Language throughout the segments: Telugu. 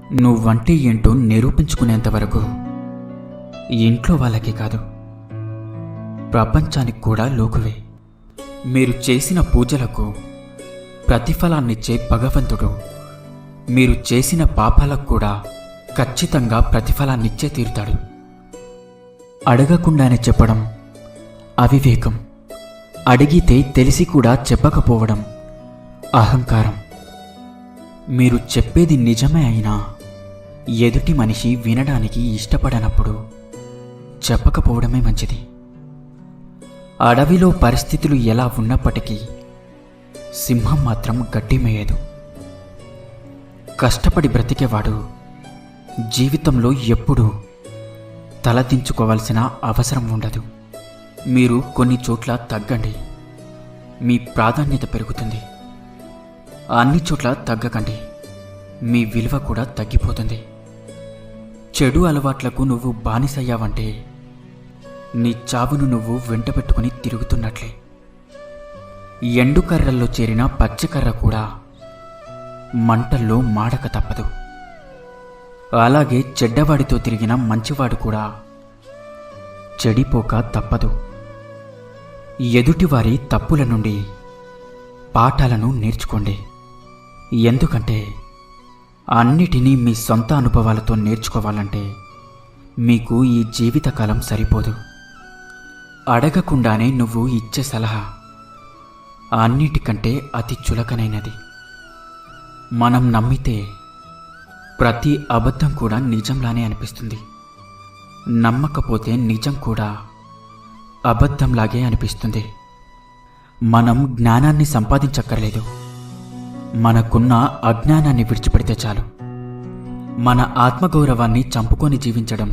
నువ్వంటే ఏంటో నిరూపించుకునేంతవరకు ఇంట్లో వాళ్ళకి కాదు, ప్రపంచానికి కూడా లోకువే. మీరు చేసిన పూజలకు ప్రతిఫలాన్నిచ్చే భగవంతుడు మీరు చేసిన పాపాలకు కూడా ఖచ్చితంగా ప్రతిఫలాన్నిచ్చే తీరుతాడు. అడగకుండానే చెప్పడం అవివేకం, అడిగితే తెలిసి కూడా చెప్పకపోవడం అహంకారం. మీరు చెప్పేది నిజమే అయినా ఎదుటి మనిషి వినడానికి ఇష్టపడనప్పుడు చెప్పకపోవడమే మంచిది. అడవిలో పరిస్థితులు ఎలా ఉన్నప్పటికీ సింహం మాత్రం గడ్డి మేయదు. కష్టపడి బ్రతికేవాడు జీవితంలో ఎప్పుడూ తలదించుకోవాల్సిన అవసరం ఉండదు. మీరు కొన్ని చోట్ల తగ్గండి, మీ ప్రాధాన్యత పెరుగుతుంది. అన్ని చోట్ల తగ్గకండి, మీ విలువ కూడా తగ్గిపోతుంది. చెడు అలవాట్లకు నువ్వు బానిసయ్యావంటే నీ చావును నువ్వు వెంటబెట్టుకుని తిరుగుతున్నట్లే. ఎండుకర్రల్లో చేరిన పచ్చకర్ర కూడా మంటల్లో మాడక తప్పదు. అలాగే చెడ్డవాడితో తిరిగిన మంచివాడు కూడా చెడిపోక తప్పదు. ఎదుటివారి తప్పుల నుండి పాఠాలను నేర్చుకోండి. ఎందుకంటే అన్నిటినీ మీ సొంత అనుభవాలతో నేర్చుకోవాలంటే మీకు ఈ జీవితకాలం సరిపోదు. అడగకుండానే నువ్వు ఇచ్చే సలహా అన్నిటికంటే అతి చులకనైనది. మనం నమ్మితే ప్రతి అబద్ధం కూడా నిజంలానే అనిపిస్తుంది. నమ్మకపోతే నిజం కూడా అబద్ధంలాగే అనిపిస్తుంది. మనం జ్ఞానాన్ని సంపాదించక్కర్లేదు, మనకున్న అజ్ఞానాన్ని విడిచిపెడితే చాలు. మన ఆత్మగౌరవాన్ని చంపుకొని జీవించడం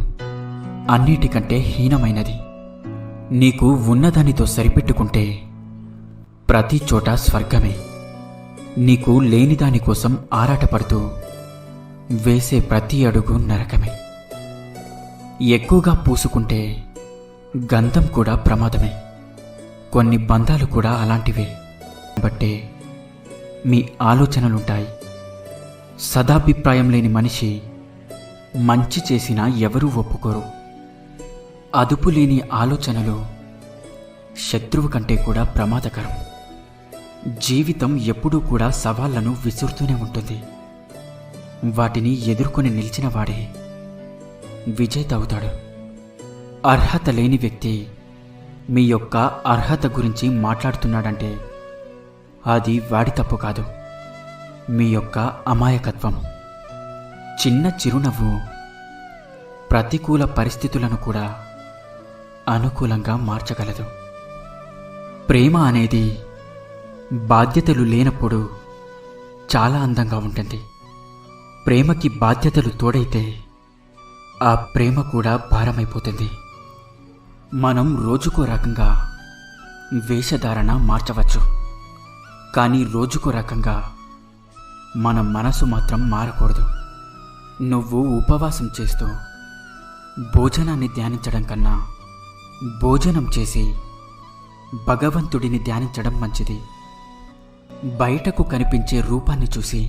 అన్నిటికంటే హీనమైనది. నీకు ఉన్నదానితో సరిపెట్టుకుంటే ప్రతి చోట స్వర్గమే. నీకు లేని దానికోసం ఆరాటపడుతూ వేసే ప్రతి అడుగు నరకమే. ఎక్కువగా పూసుకుంటే గంధం కూడా ప్రమాదమే. కొన్ని బంధాలు కూడా అలాంటివే. బట్టే మీ ఆలోచనలుంటాయి. సదాభిప్రాయం లేని మనిషి మంచి చేసినా ఎవరూ ఒప్పుకోరు. అదుపు లేని ఆలోచనలు శత్రువు కంటే కూడా ప్రమాదకరం. జీవితం ఎప్పుడూ కూడా సవాళ్లను విసురుతూనే ఉంటుంది. వాటిని ఎదుర్కొని నిలిచిన వాడే విజేత అవుతాడు. అర్హత లేని వ్యక్తి మీ యొక్క అర్హత గురించి మాట్లాడుతున్నాడంటే అది వాడి తప్పు కాదు, మీ యొక్క అమాయకత్వం. చిన్న చిరునవ్వు ప్రతికూల పరిస్థితులను కూడా అనుకూలంగా మార్చగలదు. ప్రేమ అనేది బాధ్యతలు లేనప్పుడు చాలా అందంగా ఉంటుంది. ప్రేమకి బాధ్యతలు తోడైతే ఆ ప్రేమ కూడా భారమైపోతుంది. మనం రోజుకో రకంగా వేషధారణ మార్చవచ్చు, కానీ రోజుకో రకంగా మన మనసు మాత్రం మారకూడదు. నువ్వు ఉపవాసం చేస్తూ భోజనాన్ని ధ్యానించడం కన్నా భోజనం చేసి భగవంతుడిని ధ్యానించడం మంచిది. బయటకు కనిపించే రూపాన్ని చూసి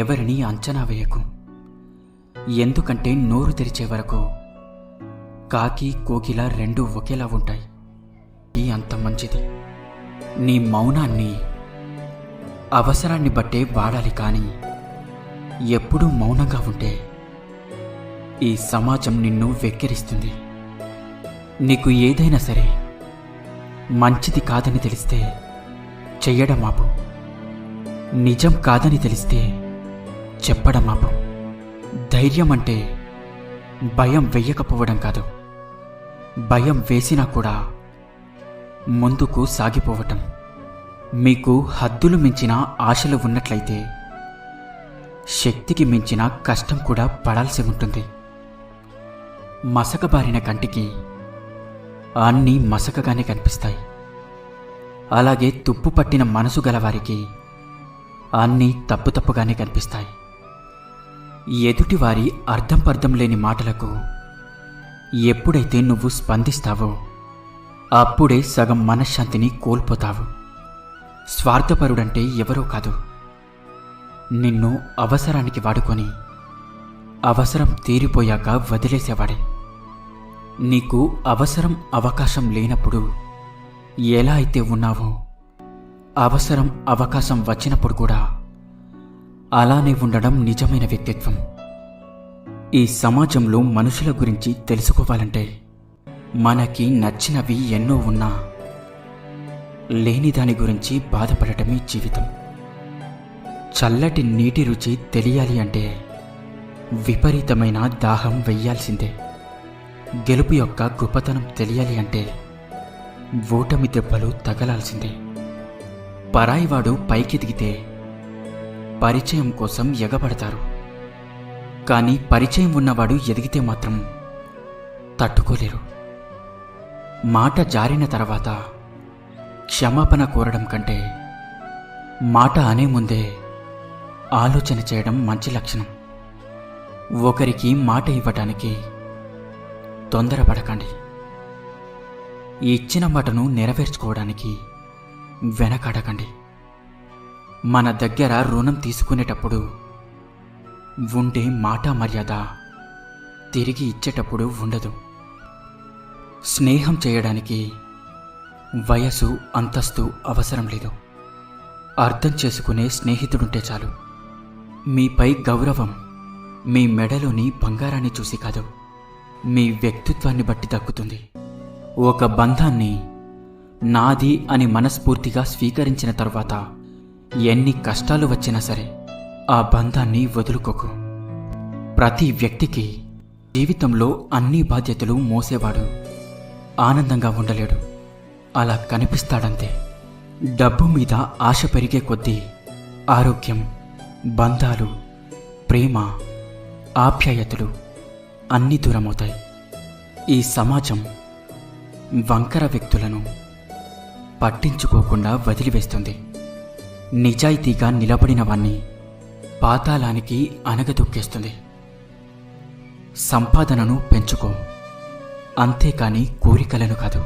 ఎవరిని అంచనా వేయకు. ఎందుకంటే నోరు తెరిచే వరకు కాకి కోకిల రెండూ ఒకేలా ఉంటాయి. అంత మంచిది. నీ మౌనాన్ని అవసరాన్ని బట్టే వాడాలి, కానీ ఎప్పుడూ మౌనంగా ఉంటే ఈ సమాజం నిన్ను వెక్కిరిస్తుంది. నీకు ఏదైనా సరే మంచిది కాదని తెలిస్తే చెయ్యడం ఆపు. నిజం కాదని తెలిస్తే చెప్పడం ఆపు. ధైర్యం అంటే భయం వెయ్యకపోవడం కాదు, భయం వేసినా కూడా ముందుకు సాగిపోవటం. మీకు హద్దులు మించిన ఆశలు ఉన్నట్లయితే శక్తికి మించిన కష్టం కూడా పడాల్సి ఉంటుంది. మసకబారిన కంటికి అన్నీ మసకగానే కనిపిస్తాయి. అలాగే తుప్పు పట్టిన మనసు గలవారికి అన్నీ తప్పుగానే కనిపిస్తాయి. ఎదుటివారి అర్థం పర్థం లేని మాటలకు ఎప్పుడైతే నువ్వు స్పందిస్తావో అప్పుడే సగం మనశ్శాంతిని కోల్పోతావు. స్వార్థపరుడంటే ఎవరో కాదు, నిన్ను అవసరానికి వాడుకొని అవసరం తీరిపోయాక వదిలేసేవాడే. నీకు అవసరం అవకాశం లేనప్పుడు ఎలా అయితే ఉన్నావో, అవసరం అవకాశం వచ్చినప్పుడు కూడా అలానే ఉండడం నిజమైన వ్యక్తిత్వం. ఈ సమాజంలో మనుషుల గురించి తెలుసుకోవాలంటే మనకి నచ్చినవి ఎన్నో ఉన్నా లేని దాని గురించి బాధపడటమే జీవితం. చల్లటి నీటి రుచి తెలియాలి అంటే విపరీతమైన దాహం వెయ్యాల్సిందే. గెలుపు యొక్క గొప్పతనం తెలియాలి అంటే ఓటమి దెబ్బలు తగలాల్సిందే. పరాయివాడు పైకెదిగితే పరిచయం కోసం ఎగబడతారు, కానీ పరిచయం ఉన్నవాడు ఎదిగితే మాత్రం తట్టుకోలేరు. మాట జారిన తర్వాత క్షమాపణ కోరడం కంటే మాట అనే ముందే ఆలోచన చేయడం మంచి లక్షణం. ఒకరికి మాట ఇవ్వటానికి తొందరపడకండి. ఇచ్చిన మాటను నెరవేర్చుకోవడానికి వెనకాడకండి. మన దగ్గర రుణం తీసుకునేటప్పుడు ఉండే మాట మర్యాద తిరిగి ఇచ్చేటప్పుడు ఉండదు. స్నేహం చేయడానికి వయసు అంతస్తు అవసరం లేదు. అర్థం చేసుకునే స్నేహితుడుంటే చాలు. మీపై గౌరవం మీ మెడలోని బంగారాన్ని చూసి కాదు, మీ వ్యక్తిత్వాన్ని బట్టి దక్కుతుంది. ఒక బంధాన్ని నాది అని మనస్ఫూర్తిగా స్వీకరించిన తరువాత ఎన్ని కష్టాలు వచ్చినా సరే ఆ బంధాన్ని వదులుకోకు. ప్రతి వ్యక్తికి జీవితంలో అన్ని బాధ్యతలు మోసేవాడు ఆనందంగా ఉండలేడు. అలా కనిపిస్తాడంతే. డబ్బు మీద ఆశ పెరిగే కొద్దీ ఆరోగ్యం, బంధాలు, ప్రేమ, ఆప్యాయతలు అన్నీ దూరమవుతాయి. ఈ సమాజం వంకర వ్యక్తులను పట్టించుకోకుండా వదిలివేస్తుంది. నిజాయితీగా నిలబడిన వాణ్ణి పాతాళానికి అనగదొక్కేస్తుంది. సంపాదనను పెంచుకో, అంతేకాని కోరికలను కాదు.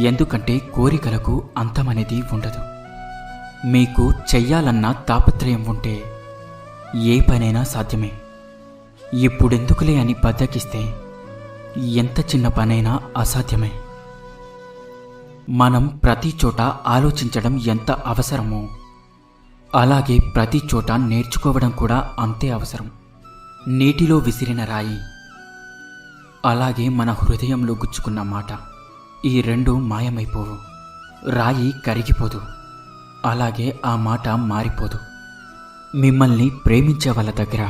ఎందుకంటే కోరికలకు అంతమనేది ఉండదు. మీకు చెయ్యాలన్న తాపత్రయం ఉంటే ఏ పనైనా సాధ్యమే. ఇప్పుడెందుకులే అని బద్దకిస్తే ఎంత చిన్న పనైనా అసాధ్యమే. మనం ప్రతి చోట ఆలోచించడం ఎంత అవసరమో అలాగే ప్రతి చోట నేర్చుకోవడం కూడా అంతే అవసరం. నీటిలో విసిరిన రాయి, అలాగే మన హృదయంలో గుచ్చుకున్న మాట, ఈ రెండు మాయమైపోవు. రాయి కరిగిపోదు, అలాగే ఆ మాట మారిపోదు. మిమ్మల్ని ప్రేమించే వాళ్ళ దగ్గర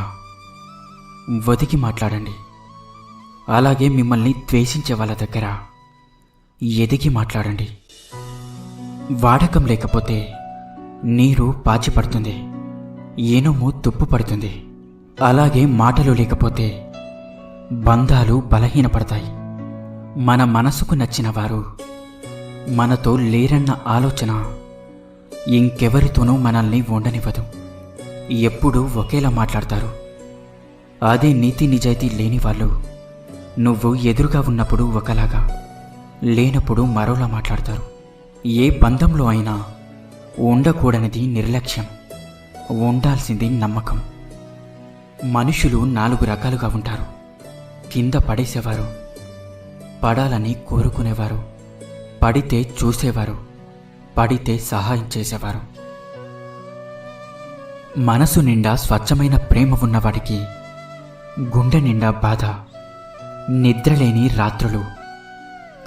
ఒదిగి మాట్లాడండి, అలాగే మిమ్మల్ని ద్వేషించే వాళ్ళ దగ్గర ఎదిగి మాట్లాడండి. వాడకం లేకపోతే నీరు పాచిపడుతుంది, ఏనుము తుప్పు పడుతుంది. అలాగే మాటలు లేకపోతే బంధాలు బలహీనపడతాయి. మన మనసుకు నచ్చిన వారు మనతో లేరన్న ఆలోచన ఇంకెవరితోనూ మనల్ని ఉండనివ్వదు. ఎప్పుడూ ఒకేలా మాట్లాడతారు. అదే నీతి నిజాయితీ లేని వాళ్ళు నువ్వు ఎదురుగా ఉన్నప్పుడు ఒకలాగా, లేనప్పుడు మరోలా మాట్లాడతారు. ఏ బంధంలో అయినా ఉండకూడనిది నిర్లక్ష్యం, ఉండాల్సింది నమ్మకం. మనుషులు 4 రకాలుగా ఉంటారు. కింద పడేసేవారు, పడాలని కోరుకునేవారు, పడితే చూసేవారు, పడితే సహాయం చేసేవారు. మనసు నిండా స్వచ్ఛమైన ప్రేమ ఉన్నవాడికి గుండె నిండా బాధ, నిద్రలేని రాత్రులు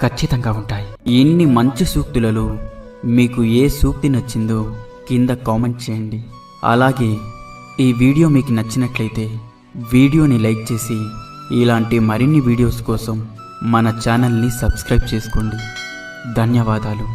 ఖచ్చితంగా ఉంటాయి. ఇన్ని మంచి సూక్తులలో మీకు ఏ సూక్తి నచ్చిందో కింద కామెంట్ చేయండి. అలాగే ఈ వీడియో మీకు నచ్చినట్లయితే వీడియోని లైక్ చేసి ఇలాంటి మరిన్ని వీడియోస్ కోసం మన ఛానల్ని సబ్స్క్రైబ్ చేసుకోండి. ధన్యవాదాలు.